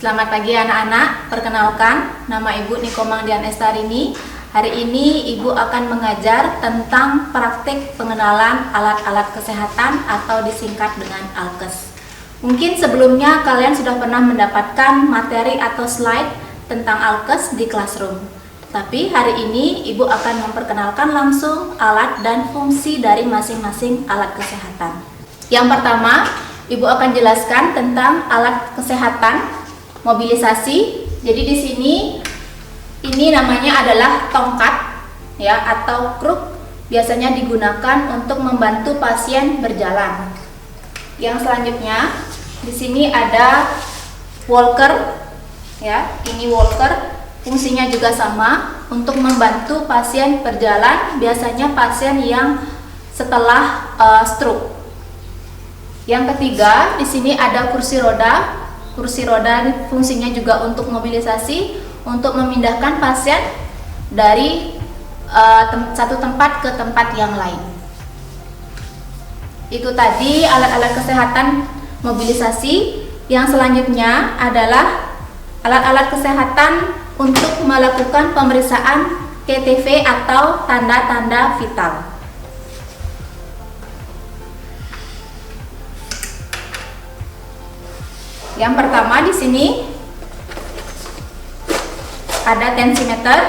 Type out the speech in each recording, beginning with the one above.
Selamat pagi anak-anak, perkenalkan nama Ibu Niko Mangdian Estarini. Hari ini Ibu akan mengajar tentang praktik pengenalan alat-alat kesehatan atau disingkat dengan ALKES. Mungkin sebelumnya kalian sudah pernah mendapatkan materi atau slide tentang ALKES di classroom. Tapi hari ini Ibu akan memperkenalkan langsung alat dan fungsi dari masing-masing alat kesehatan. Yang pertama, Ibu akan jelaskan tentang alat kesehatan mobilisasi. Jadi di sini ini namanya adalah tongkat ya atau kruk, biasanya digunakan untuk membantu pasien berjalan. Yang selanjutnya di sini ada walker ya. Ini walker fungsinya juga sama untuk membantu pasien berjalan, biasanya pasien yang setelah stroke. Yang ketiga di sini ada kursi roda. Kursi roda fungsinya juga untuk mobilisasi, untuk memindahkan pasien dari satu tempat ke tempat yang lain. Itu tadi alat-alat kesehatan mobilisasi. Yang selanjutnya adalah alat-alat kesehatan untuk melakukan pemeriksaan TTV atau tanda-tanda vital. Yang pertama di sini ada tensimeter.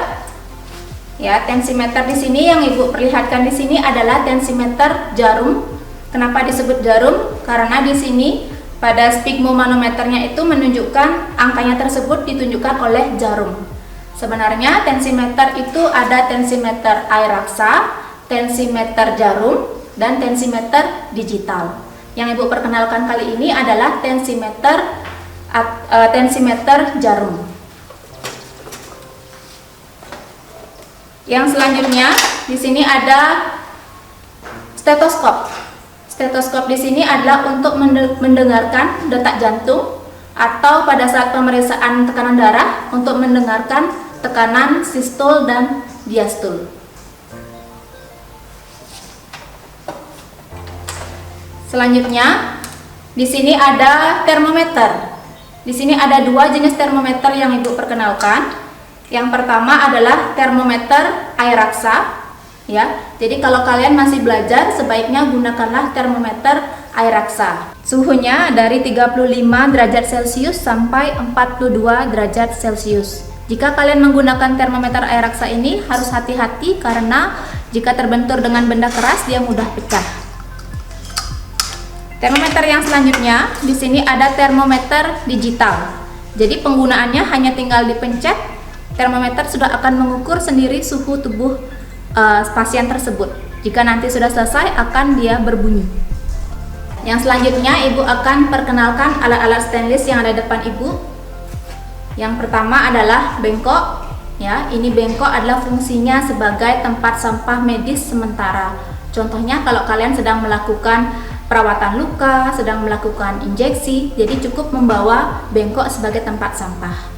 Ya, tensimeter di sini yang Ibu perlihatkan di sini adalah tensimeter jarum. Kenapa disebut jarum? Karena di sini pada sphygmomanometernya itu menunjukkan angkanya tersebut ditunjukkan oleh jarum. Sebenarnya tensimeter itu ada tensimeter air raksa, tensimeter jarum, dan tensimeter digital. Yang Ibu perkenalkan kali ini adalah tensimeter jarum. Yang selanjutnya di sini ada stetoskop. Stetoskop di sini adalah untuk mendengarkan detak jantung atau pada saat pemeriksaan tekanan darah untuk mendengarkan tekanan sistol dan diastol. Selanjutnya, di sini ada termometer. Di sini ada dua jenis termometer yang Ibu perkenalkan. Yang pertama adalah termometer air raksa. Ya, jadi kalau kalian masih belajar, sebaiknya gunakanlah termometer air raksa. Suhunya dari 35 derajat Celcius sampai 42 derajat Celcius. Jika kalian menggunakan termometer air raksa ini harus hati-hati karena jika terbentur dengan benda keras dia mudah pecah. Termometer yang selanjutnya di sini ada termometer digital. Jadi penggunaannya hanya tinggal dipencet, termometer sudah akan mengukur sendiri suhu tubuh pasien tersebut. Jika nanti sudah selesai akan dia berbunyi. Yang selanjutnya Ibu akan perkenalkan alat-alat stainless yang ada di depan Ibu. Yang pertama adalah bengkok. Ya, ini bengkok adalah fungsinya sebagai tempat sampah medis sementara. Contohnya kalau kalian sedang melakukan perawatan luka, sedang melakukan injeksi, jadi cukup membawa bengkok sebagai tempat sampah.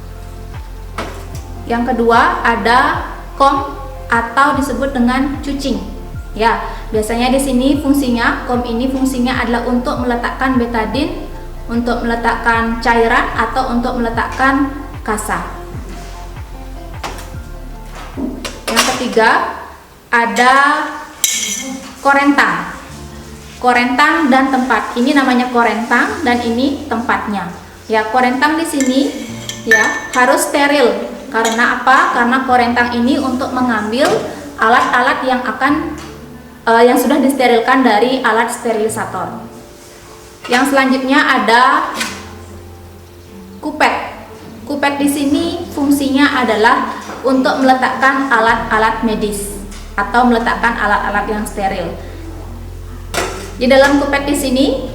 Yang kedua ada kom atau disebut dengan cucing. Ya, biasanya di sini fungsinya kom ini fungsinya adalah untuk meletakkan betadin, untuk meletakkan cairan atau untuk meletakkan kasa. Yang ketiga ada korentang. Korentang dan tempat. Ini namanya korentang dan ini tempatnya. Ya, korentang di sini ya harus steril. Karena apa? Karena korentang ini untuk mengambil alat-alat yang yang sudah disterilkan dari alat sterilisator. Yang selanjutnya ada kupet. Kupet di sini fungsinya adalah untuk meletakkan alat-alat medis atau meletakkan alat-alat yang steril. Di dalam kupet di sini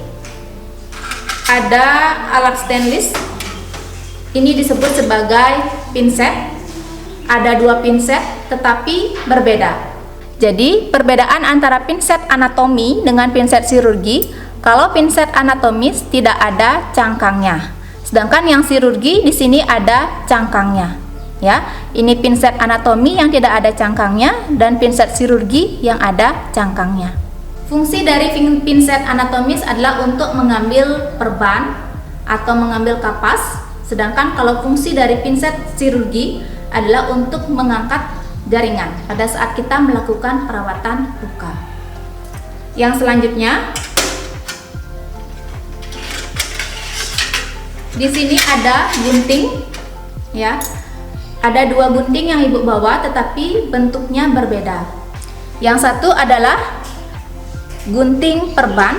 ada alat stainless. Ini disebut sebagai pinset. Ada dua pinset tetapi berbeda. Jadi perbedaan antara pinset anatomi dengan pinset chirurgi, kalau pinset anatomis tidak ada cangkangnya. Sedangkan yang chirurgi di sini ada cangkangnya. Ya, ini pinset anatomi yang tidak ada cangkangnya dan pinset chirurgi yang ada cangkangnya. Fungsi dari pinset anatomis adalah untuk mengambil perban atau mengambil kapas Sedangkan kalau fungsi dari pinset chirurgi adalah untuk mengangkat jaringan pada saat kita melakukan perawatan luka. Yang selanjutnya, di sini ada gunting, ya. Ada 2 gunting yang Ibu bawa, tetapi bentuknya berbeda. Yang satu adalah gunting perban,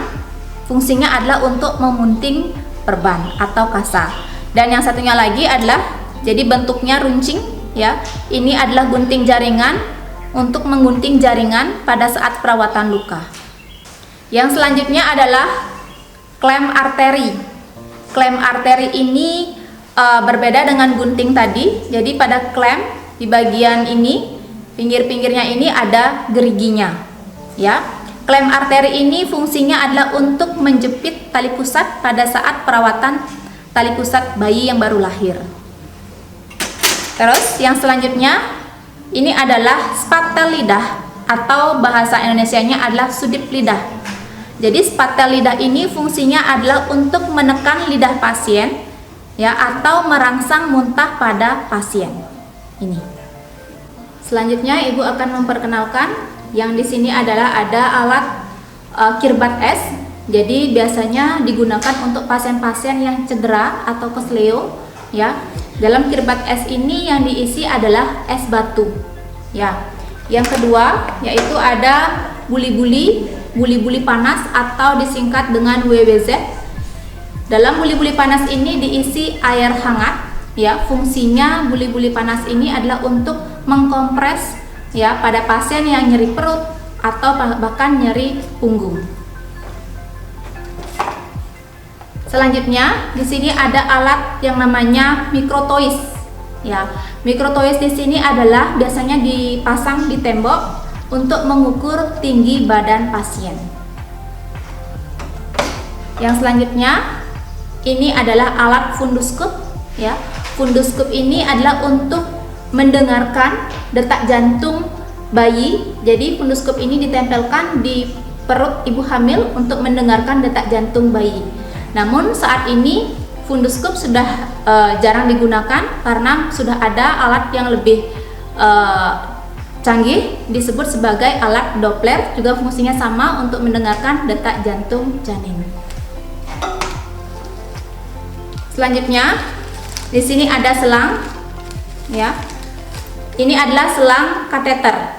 fungsinya adalah untuk memunting perban atau kasa. Dan yang satunya lagi adalah, jadi bentuknya runcing, ya. Ini adalah gunting jaringan untuk menggunting jaringan pada saat perawatan luka. Yang selanjutnya adalah klem arteri. Klem arteri ini berbeda dengan gunting tadi. Jadi pada klem di bagian ini, pinggir-pinggirnya ini ada geriginya, ya. Klem arteri ini fungsinya adalah untuk menjepit tali pusat pada saat perawatan tali pusat bayi yang baru lahir. Terus yang selanjutnya, ini adalah spatel lidah atau bahasa Indonesianya adalah sudip lidah. Jadi spatel lidah ini fungsinya adalah untuk menekan lidah pasien, ya, atau merangsang muntah pada pasien. Ini. Selanjutnya Ibu akan memperkenalkan yang di sini adalah ada alat kirbat es. Jadi biasanya digunakan untuk pasien-pasien yang cedera atau kesleo, ya. Dalam kirbat es ini yang diisi adalah es batu, ya. Yang kedua yaitu ada buli-buli panas atau disingkat dengan WWZ. Dalam buli-buli panas ini diisi air hangat, ya. Fungsinya buli-buli panas ini adalah untuk mengkompres, ya, pada pasien yang nyeri perut atau bahkan nyeri punggung. Selanjutnya di sini ada alat yang namanya mikrotois, ya. Mikrotois di sini adalah biasanya dipasang di tembok untuk mengukur tinggi badan pasien. Yang selanjutnya ini adalah alat funduskup, ya. Funduskup ini adalah untuk mendengarkan detak jantung bayi. Jadi funduskup ini ditempelkan di perut ibu hamil untuk mendengarkan detak jantung bayi. Namun saat ini funduskup sudah jarang digunakan karena sudah ada alat yang lebih canggih disebut sebagai alat Doppler, juga fungsinya sama untuk mendengarkan detak jantung janin. Selanjutnya di sini ada selang, ya. Ini adalah selang kateter,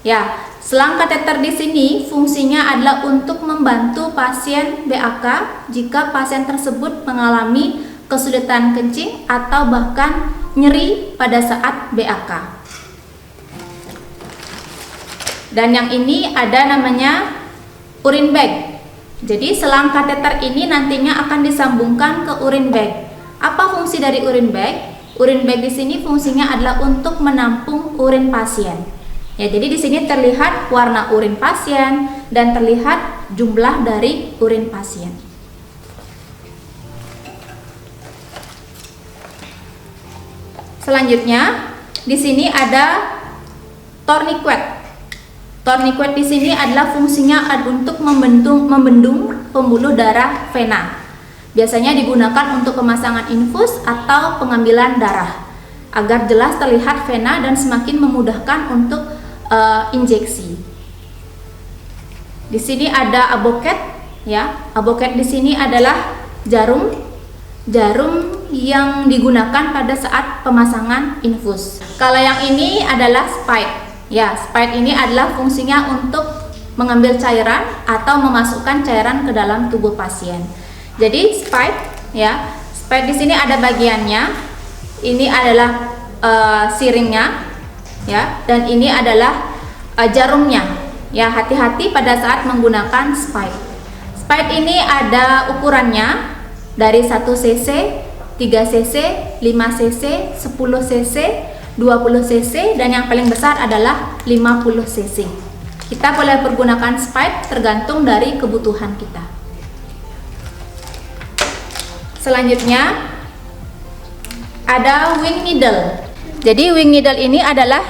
ya. Selang kateter di sini fungsinya adalah untuk membantu pasien BAK jika pasien tersebut mengalami kesulitan kencing atau bahkan nyeri pada saat BAK. Dan yang ini ada namanya urine bag. Jadi selang kateter ini nantinya akan disambungkan ke urine bag. Apa fungsi dari urine bag? Urine bag di sini fungsinya adalah untuk menampung urin pasien. Ya, jadi di sini terlihat warna urin pasien dan terlihat jumlah dari urin pasien. Selanjutnya, di sini ada tourniquet. Tourniquet di sini adalah fungsinya untuk membendung pembuluh darah vena. Biasanya digunakan untuk pemasangan infus atau pengambilan darah agar jelas terlihat vena dan semakin memudahkan untuk injeksi. Di sini ada aboket, ya. Aboket di sini adalah jarum yang digunakan pada saat pemasangan infus. Kalau yang ini adalah spike, ya. Spike ini adalah fungsinya untuk mengambil cairan atau memasukkan cairan ke dalam tubuh pasien. Jadi spike, ya. Spike di sini ada bagiannya. Ini adalah siringnya, ya, dan ini adalah jarumnya, ya. Hati-hati pada saat menggunakan spike. Spike ini ada ukurannya dari 1 cc, 3 cc, 5 cc, 10 cc, 20 cc, dan yang paling besar adalah 50 cc. Kita boleh menggunakan spike tergantung dari kebutuhan kita. Selanjutnya ada wing needle. Jadi wing needle ini adalah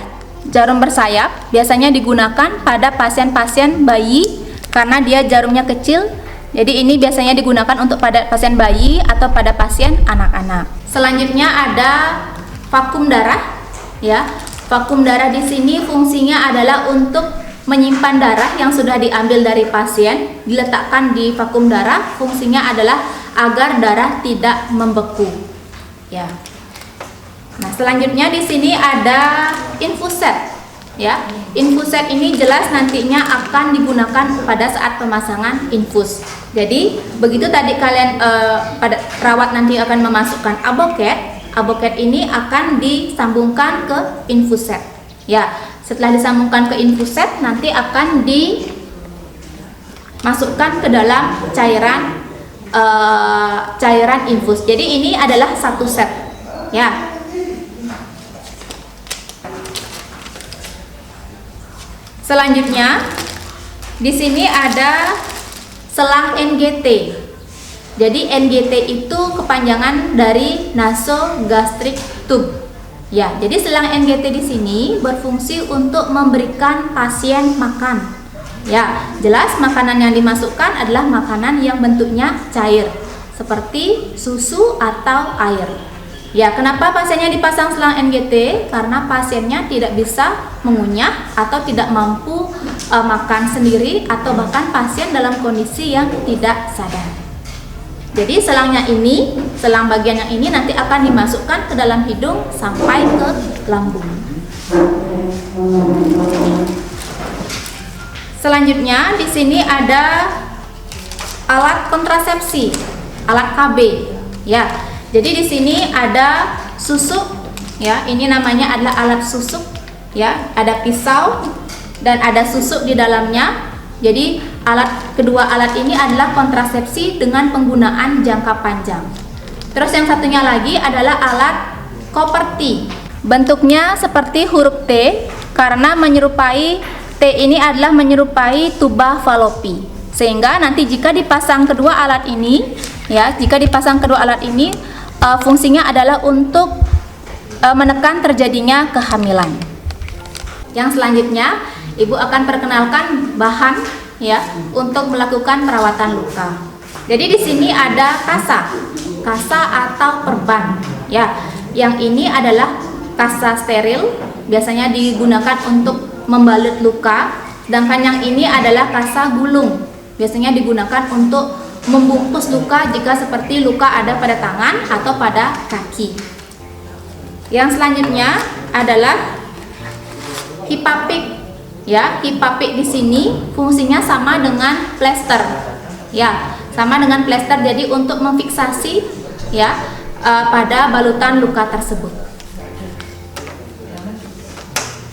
jarum bersayap, biasanya digunakan pada pasien-pasien bayi karena dia jarumnya kecil Jadi ini biasanya digunakan untuk pada pasien bayi atau pada pasien anak-anak. Selanjutnya ada vakum darah, ya. Vakum darah di sini fungsinya adalah untuk menyimpan darah yang sudah diambil dari pasien, diletakkan di vakum darah. Fungsinya adalah agar darah tidak membeku, ya. Nah, selanjutnya di sini ada infuset. Ya, infuset ini jelas nantinya akan digunakan pada saat pemasangan infus. Jadi begitu tadi kalian pada perawat nanti akan memasukkan aboket ini akan disambungkan ke infuset. Ya, setelah disambungkan ke infuset nanti akan dimasukkan ke dalam cairan infus. Jadi ini adalah satu set. Ya. Selanjutnya di sini ada selang NGT. Jadi NGT itu kepanjangan dari nasogastric tube. Ya, jadi selang NGT di sini berfungsi untuk memberikan pasien makan. Ya, jelas makanan yang dimasukkan adalah makanan yang bentuknya cair, seperti susu atau air. Ya, kenapa pasiennya dipasang selang NGT? Karena pasiennya tidak bisa mengunyah atau tidak mampu makan sendiri, atau bahkan pasien dalam kondisi yang tidak sadar. Jadi selangnya ini, selang bagian yang ini nanti akan dimasukkan ke dalam hidung sampai ke lambung. Selanjutnya di sini ada alat kontrasepsi, alat KB. Ya. Jadi di sini ada susuk, ya. Ini namanya adalah alat susuk, ya. Ada pisau dan ada susuk di dalamnya. Jadi kedua alat ini adalah kontrasepsi dengan penggunaan jangka panjang. Terus yang satunya lagi adalah alat Koperti. Bentuknya seperti huruf T karena T ini adalah menyerupai tuba falopi. Sehingga nanti jika dipasang kedua alat ini, fungsinya adalah untuk menekan terjadinya kehamilan. Yang selanjutnya, Ibu akan perkenalkan bahan, ya, untuk melakukan perawatan luka. Jadi di sini ada kasa atau perban, ya. Yang ini adalah kasa steril, biasanya digunakan untuk membalut luka. Sedangkan yang ini adalah kasa gulung, biasanya digunakan untuk membungkus luka jika seperti luka ada pada tangan atau pada kaki. Yang selanjutnya adalah hipapik. Ya, hipapik di sini fungsinya sama dengan plester. Ya, sama dengan plester, jadi untuk memfiksasi, ya, pada balutan luka tersebut.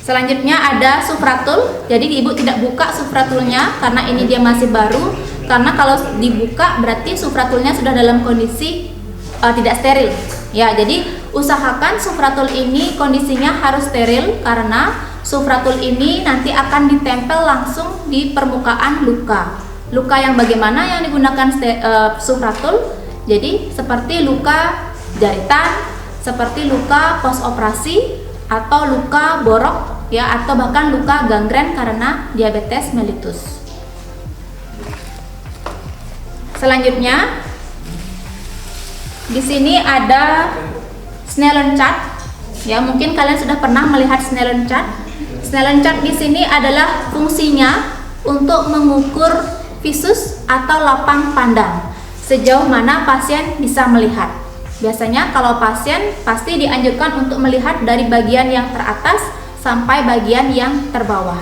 Selanjutnya ada sufratul. Jadi Ibu tidak buka sufratulnya karena ini dia masih baru. Karena kalau dibuka berarti sufratulnya sudah dalam kondisi tidak steril. Ya, jadi usahakan sufratul ini kondisinya harus steril karena sufratul ini nanti akan ditempel langsung di permukaan luka. Luka yang bagaimana yang digunakan sufratul? Jadi seperti luka jahitan, seperti luka post operasi atau luka borok, ya, atau bahkan luka gangren karena diabetes mellitus. Selanjutnya di sini ada Snellen chart. Ya, mungkin kalian sudah pernah melihat Snellen chart. Snellen chart di sini adalah fungsinya untuk mengukur visus atau lapang pandang, sejauh mana pasien bisa melihat. Biasanya kalau pasien pasti dianjurkan untuk melihat dari bagian yang teratas sampai bagian yang terbawah.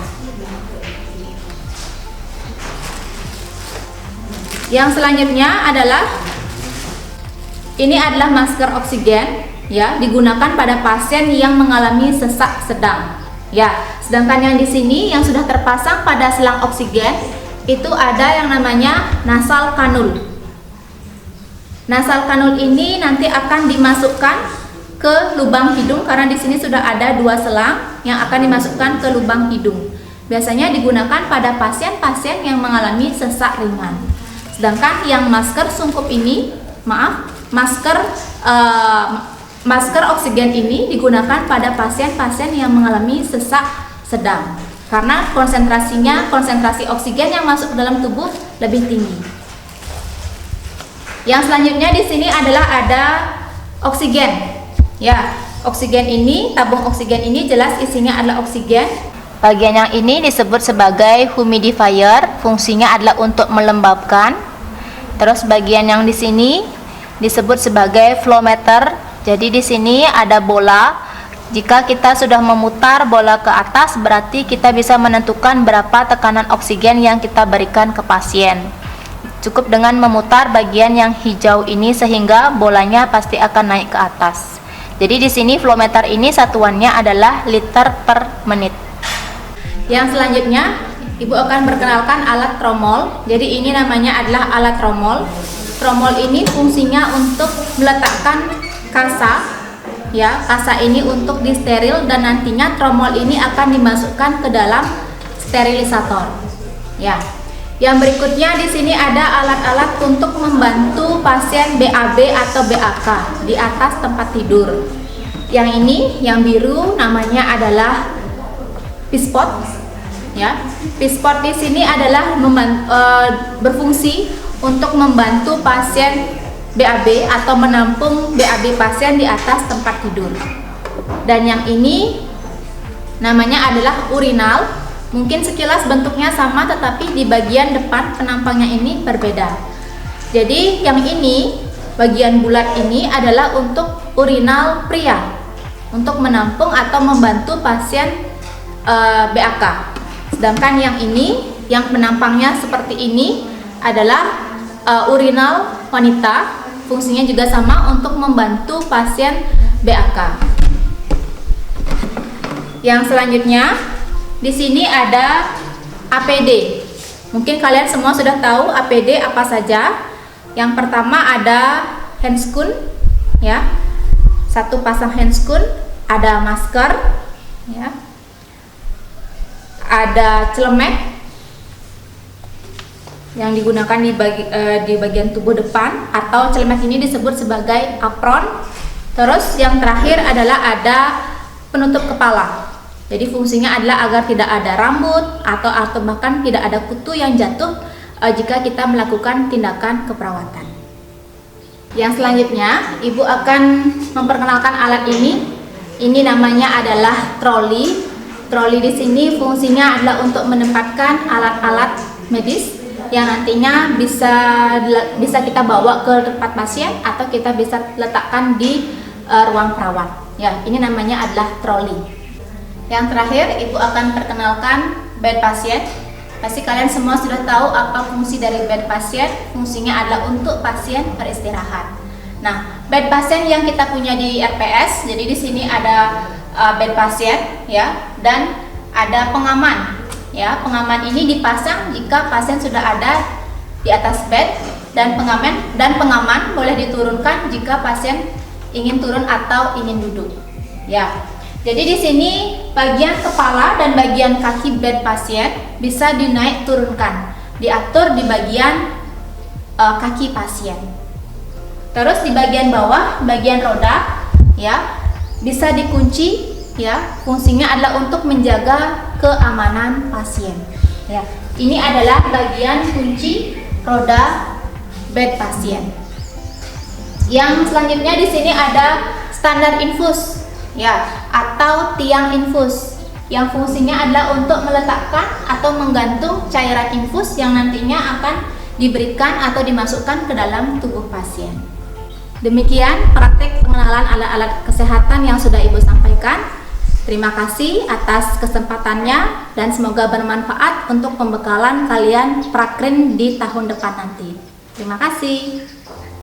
Yang selanjutnya adalah masker oksigen, ya, digunakan pada pasien yang mengalami sesak sedang. Ya, sedangkan yang di sini yang sudah terpasang pada selang oksigen itu ada yang namanya nasal kanul. Nasal kanul ini nanti akan dimasukkan ke lubang hidung karena di sini sudah ada 2 selang yang akan dimasukkan ke lubang hidung. Biasanya digunakan pada pasien-pasien yang mengalami sesak ringan. Sedangkan yang masker sungkup ini, masker oksigen ini digunakan pada pasien-pasien yang mengalami sesak sedang karena konsentrasi oksigen yang masuk ke dalam tubuh lebih tinggi. Yang selanjutnya di sini adalah ada oksigen. Ya, oksigen ini, tabung oksigen ini jelas isinya adalah oksigen. Bagian yang ini disebut sebagai humidifier, fungsinya adalah untuk melembabkan. Terus bagian yang di sini disebut sebagai flow meter. Jadi di sini ada bola. Jika kita sudah memutar bola ke atas, berarti kita bisa menentukan berapa tekanan oksigen yang kita berikan ke pasien. Cukup dengan memutar bagian yang hijau ini sehingga bolanya pasti akan naik ke atas. Jadi di sini flow meter ini satuannya adalah liter per menit. Yang selanjutnya, Ibu akan perkenalkan alat tromol. Jadi ini namanya adalah alat tromol. Tromol ini fungsinya untuk meletakkan kasa. Ya, kasa ini untuk disteril dan nantinya tromol ini akan dimasukkan ke dalam sterilisator. Ya. Yang berikutnya di sini ada alat-alat untuk membantu pasien BAB atau BAK di atas tempat tidur. Yang ini, yang biru namanya adalah pispot. Ya, pispot di sini adalah berfungsi untuk membantu pasien BAB atau menampung BAB pasien di atas tempat tidur. Dan yang ini namanya adalah urinal. Mungkin sekilas bentuknya sama, tetapi di bagian depan penampangnya ini berbeda. Jadi yang ini, bagian bulat ini adalah untuk urinal pria, untuk menampung atau membantu pasien BAK. Sedangkan yang ini, yang penampangnya seperti ini adalah urinal wanita, fungsinya juga sama untuk membantu pasien BAK. Yang selanjutnya, di sini ada APD. Mungkin kalian semua sudah tahu APD apa saja. Yang pertama ada handscoon, ya. Satu pasang handscoon, ada masker, ya. Ada celemek yang digunakan di bagian tubuh depan, atau celemek ini disebut sebagai apron. Terus yang terakhir adalah ada penutup kepala. Jadi fungsinya adalah agar tidak ada rambut atau bahkan tidak ada kutu yang jatuh jika kita melakukan tindakan keperawatan. Yang selanjutnya, Ibu akan memperkenalkan alat ini. Ini namanya adalah troli. Troli di sini fungsinya adalah untuk menempatkan alat-alat medis yang nantinya bisa kita bawa ke tempat pasien atau kita bisa letakkan di ruang perawat. Ya, ini namanya adalah troli. Yang terakhir, Ibu akan perkenalkan bed pasien. Pasti kalian semua sudah tahu apa fungsi dari bed pasien. Fungsinya adalah untuk pasien beristirahat. Nah, bed pasien yang kita punya di RPS, jadi di sini ada bed pasien, ya, dan ada pengaman. Ya, pengaman ini dipasang jika pasien sudah ada di atas bed, dan pengaman boleh diturunkan jika pasien ingin turun atau ingin duduk. Ya. Jadi di sini bagian kepala dan bagian kaki bed pasien bisa dinaik turunkan, diatur di bagian kaki pasien. Terus di bagian bawah, bagian roda, ya, bisa dikunci, ya. Fungsinya adalah untuk menjaga keamanan pasien. Ya, ini adalah bagian kunci roda bed pasien. Yang selanjutnya di sini ada standar infus. Ya, atau tiang infus yang fungsinya adalah untuk meletakkan atau menggantung cairan infus yang nantinya akan diberikan atau dimasukkan ke dalam tubuh pasien. Demikian praktek pengenalan alat-alat kesehatan yang sudah Ibu sampaikan. Terima kasih atas kesempatannya dan semoga bermanfaat untuk pembekalan kalian prakrin di tahun depan nanti. Terima kasih.